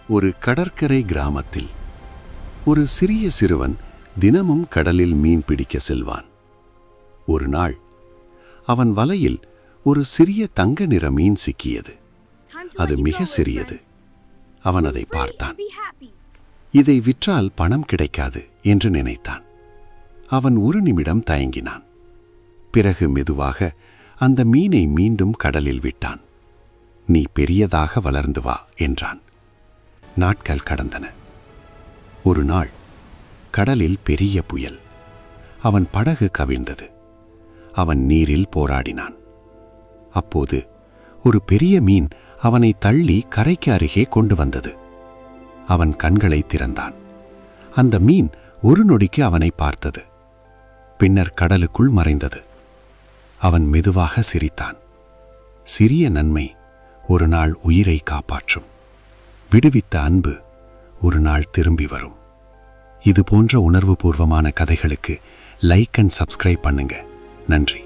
ஒரு கடற்கரை கிராமத்தில் ஒரு சிறிய சிறுவன் தினமும் கடலில் மீன் பிடிக்க செல்வான். ஒரு நாள் அவன் வலையில் ஒரு சிறிய தங்க நிற மீன் சிக்கியது. அது மிக சிறியது. அவன் அதை பார்த்தான். இதை விற்றால் பணம் கிடைக்காது என்று நினைத்தான். அவன் ஒரு நிமிடம் தயங்கினான். பிறகு மெதுவாக அந்த மீனை மீண்டும் கடலில் விட்டான். நீ பெரியதாக வளர்ந்து வா என்றான். நாட்கள் கடந்தன. ஒரு நாள் கடலில் பெரிய புயல். அவன் படகு கவிழ்ந்தது. அவன் நீரில் போராடினான். அப்போது ஒரு பெரிய மீன் அவனை தள்ளி கரைக்கு அருகே கொண்டு வந்தது. அவன் கண்களை திறந்தான். அந்த மீன் ஒரு நொடிக்கு அவனை பார்த்தது. பின்னர் கடலுக்குள் மறைந்தது. அவன் மெதுவாக சிரித்தான். சிறிய நன்மை ஒரு நாள் உயிரை காப்பாற்றும். விடுவித்த அன்பு ஒரு நாள் திரும்பி வரும். இது போன்ற உணர்வுபூர்வமான கதைகளுக்கு லைக் அண்ட் சப்ஸ்கிரைப் பண்ணுங்க. நன்றி.